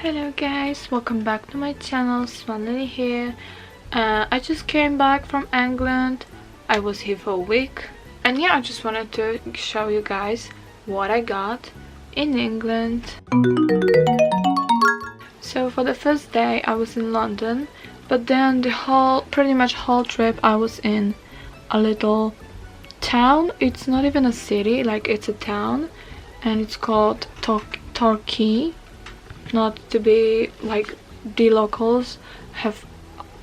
Hello guys, welcome back to my channel. Swan Lily here. I just came back from England. I was here for a week, and yeah, I just wanted to show you guys what I got in England. So for the first day I was in London, but then pretty much whole trip I was in a little town. It's not even a city, like it's a town, and it's called Torquay. Not to be like, the locals have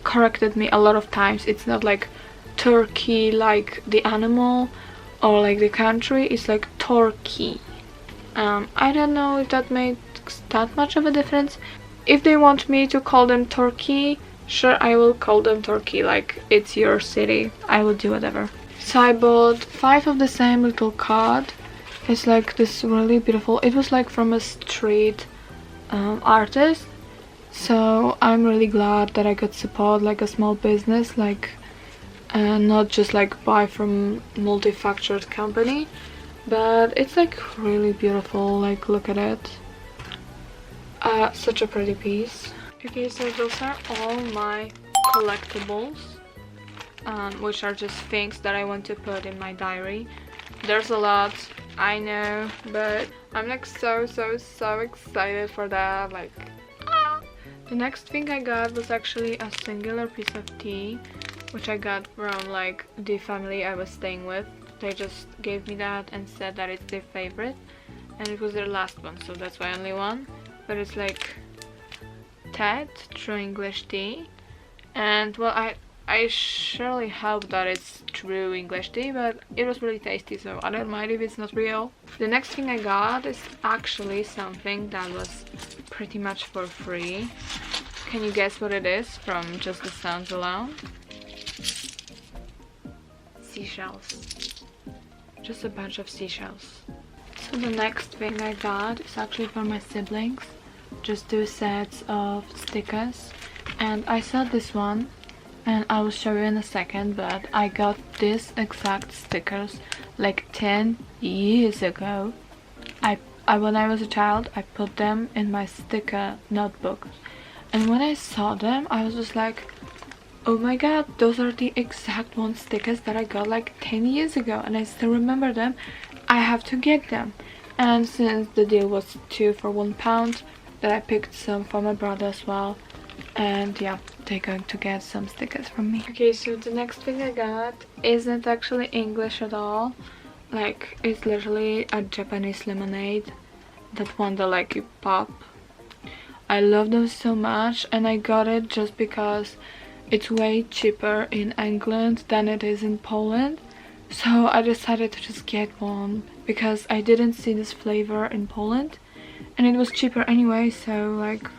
corrected me a lot of times. It's not like Turkey like the animal or like the country, it's like Torquay. I don't know if that makes that much of a difference. If they want me to call them Torquay, sure, I will call them Torquay, like it's your city. I will do whatever. So I bought 5 of the same little card. It's like this really beautiful, it was like from a street artist, so I'm really glad that I could support like a small business, like not just like buy from multi-factured company. But it's like really beautiful, like look at it. Such a pretty piece. Okay, so those are all my collectibles, which are just things that I want to put in my diary. There's a lot, I know, but I'm like so excited for that. Like, The next thing I got was actually a singular piece of tea, which I got from like the family I was staying with. They just gave me that and said that it's their favorite, and it was their last one, so that's why only one. But it's like TED, True English Tea, and well, I surely hope that it's true English tea, but it was really tasty, so I don't mind if it's not real. The next thing I got is actually something that was pretty much for free. Can you guess what it is from just the sounds alone? Seashells. Just a bunch of seashells. So the next thing I got is actually for my siblings. Just 2 sets of stickers, and I saw this one and I will show you in a second, but I got this exact stickers like 10 years ago. When I was a child, I put them in my sticker notebook, and when I saw them I was just like, oh my god, those are the exact one stickers that I got like 10 years ago, and I still remember them. I have to get them. And since the deal was 2 for £1, that I picked some for my brother as well. And yeah, they're going to get some stickers from me. Okay, so the next thing I got isn't actually English at all. Like, it's literally a Japanese lemonade. That one that like you pop. I love those so much, and I got it just because it's way cheaper in England than it is in Poland. So I decided to just get one because I didn't see this flavor in Poland, and it was cheaper anyway, so like,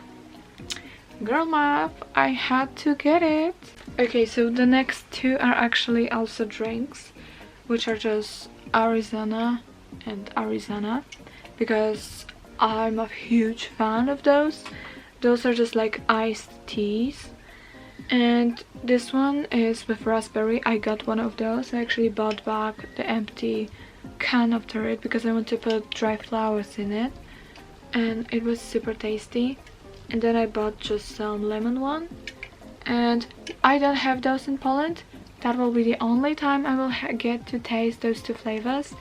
girl math, I had to get it. Okay, so the next 2 are actually also drinks, which are just Arizona and Arizona, because I'm a huge fan of those. Those are just like iced teas, and this one is with raspberry. I got one of those. I actually bought back the empty can after it because I want to put dry flowers in it, and it was super tasty. And then I bought just some lemon one, and I don't have those in Poland. That will be the only time I will get to taste those 2 flavors,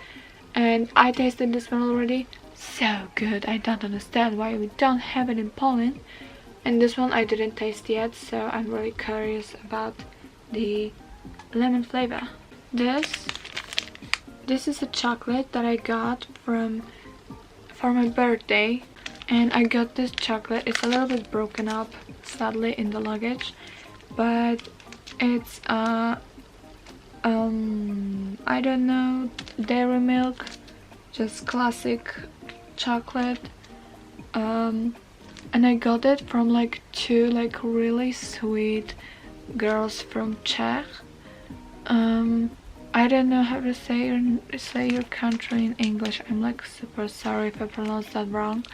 and I tasted this one already. So good. I don't understand why we don't have it in Poland. And this one I didn't taste yet, so I'm really curious about the lemon flavor. This is a chocolate that I got for my birthday. And I got this chocolate. It's a little bit broken up, sadly, in the luggage, but it's I don't know, dairy milk, just classic chocolate. And I got it from like 2 like really sweet girls from Czech. I don't know how to say your country in English. I'm like super sorry if I pronounced that wrong,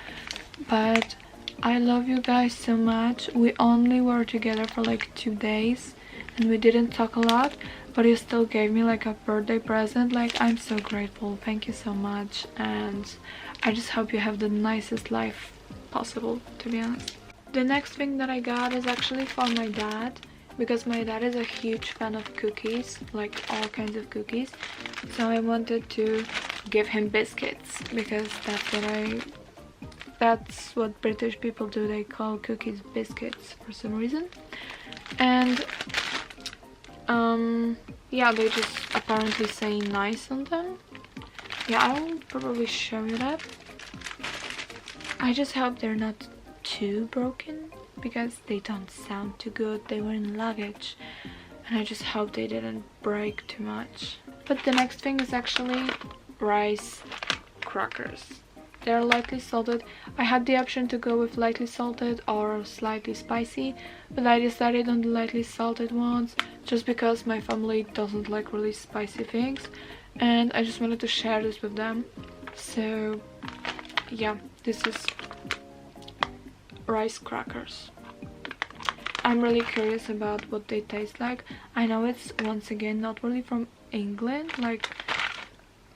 but I love you guys so much. We only were together for like 2 days and we didn't talk a lot, but you still gave me like a birthday present. Like, I'm so grateful. Thank you so much, and I just hope you have the nicest life possible, to be honest. The next thing that I got is actually for my dad, because my dad is a huge fan of cookies, like all kinds of cookies. So I wanted to give him biscuits, because that's what British people do. They call cookies biscuits for some reason. And yeah, they just apparently say nice on them. Yeah, I will probably show you that. I just hope they're not too broken, because they don't sound too good. They were in luggage, and I just hope they didn't break too much. But the next thing is actually rice crackers. They're lightly salted. I had the option to go with lightly salted or slightly spicy, but I decided on the lightly salted ones just because my family doesn't like really spicy things, and I just wanted to share this with them. So yeah, this is rice crackers. I'm really curious about what they taste like. I know it's, once again, not really from England, like,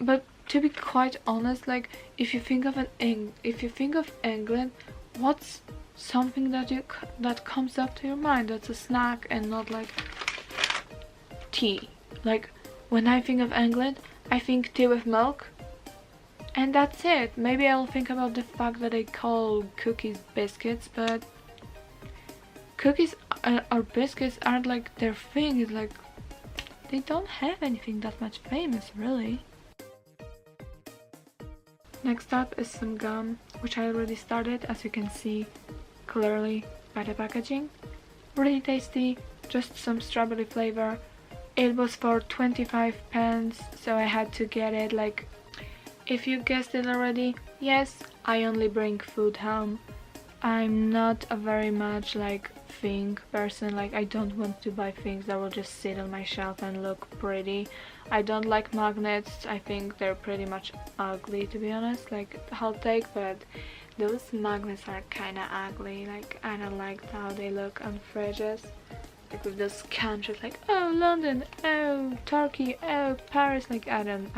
but to be quite honest, like, if you think of England, what's something that comes up to your mind that's a snack and not like tea? Like, when I think of England, I think tea with milk, and that's it. Maybe I'll think about the fact that they call cookies biscuits, but cookies or biscuits aren't like their thing. It's like they don't have anything that much famous, really. Next up is some gum, which I already started, as you can see clearly by the packaging. Really tasty, just some strawberry flavor. It was for 25 pence, so I had to get it. Like, if you guessed it already, yes, I only bring food home. I'm not a very much like thing person. Like, I don't want to buy things that will just sit on my shelf and look pretty. I don't like magnets. I think they're pretty much ugly, to be honest. Like, I'll take, but those magnets are kind of ugly. Like, I don't like how they look on fridges. Like with those countries, like, oh, London, oh, Turkey, oh, Paris. Like, I don't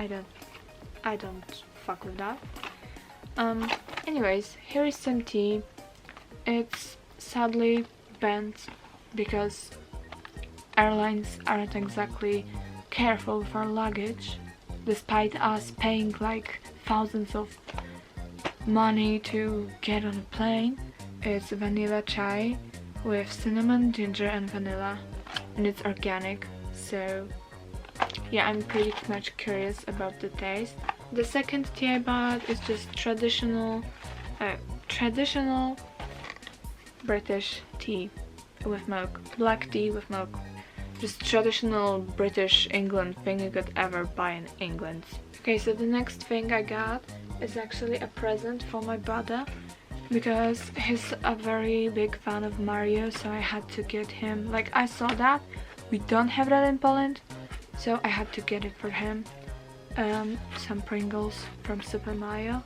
fuck with that. Anyways, here is some tea. It's sadly bent because airlines aren't exactly careful with our luggage, despite us paying like thousands of money to get on a plane. It's vanilla chai with cinnamon, ginger and vanilla, and it's organic, so yeah, I'm pretty much curious about the taste. The second tea I bought is just traditional British tea with milk, black tea with milk. Just traditional British England thing you could ever buy in England. Okay, so the next thing I got is actually a present for my brother, because he's a very big fan of Mario, so I had to get him, like, I saw that we don't have that in Poland, so I had to get it for him. Some Pringles from Super Mario,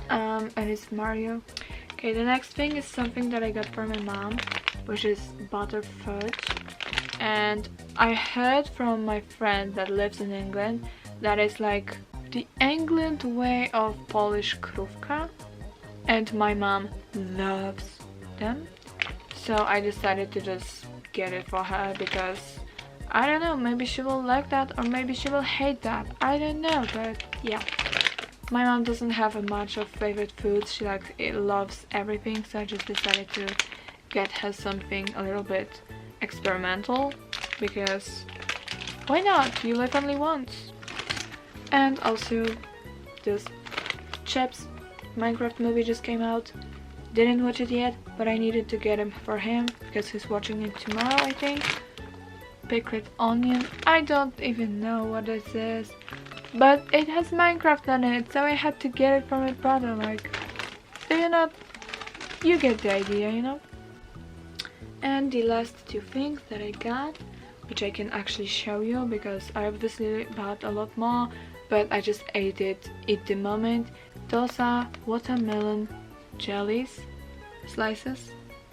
and it's Mario. Okay, the next thing is something that I got for my mom, which is butter fudge. And I heard from my friend that lives in England that it's like the England way of Polish krówka, and my mom loves them. So I decided to just get it for her, because I don't know, maybe she will like that or maybe she will hate that. I don't know, but yeah. My mom doesn't have a much of favorite foods. She loves everything, so I just decided to get her something a little bit experimental, because why not? You live only once. And also this chips. Minecraft movie just came out. Didn't watch it yet, but I needed to get him for him because he's watching it tomorrow, I think. Pickled onion. I don't even know what this is, but it has Minecraft on it, so I had to get it for my brother. Like, you get the idea, you know? And the last two things that I got, which I can actually show you because I obviously bought a lot more, but I just ate it at the moment. Those are watermelon jellies, slices.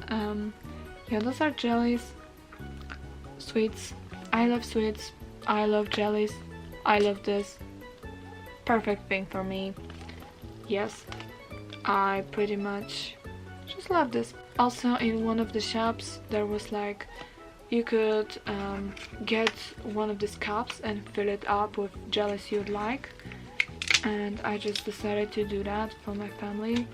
Yeah, those are jellies. Sweets. I love sweets. I love jellies. I love this. Perfect thing for me. Yes. I pretty much just love this. Also, in one of the shops there was like you could get one of these cups and fill it up with jellies you'd like, and I just decided to do that for my family.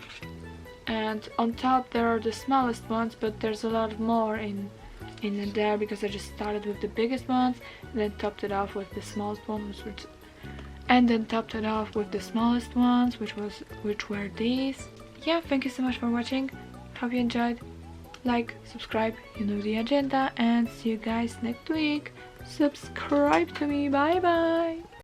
And on top there are the smallest ones, but there's a lot more in there because I just started with the biggest ones and then topped it off with the smallest ones, which were these. Yeah, thank you so much for watching. Hope you enjoyed. Like, subscribe, you know the agenda, and see you guys next week. Subscribe to me. Bye bye.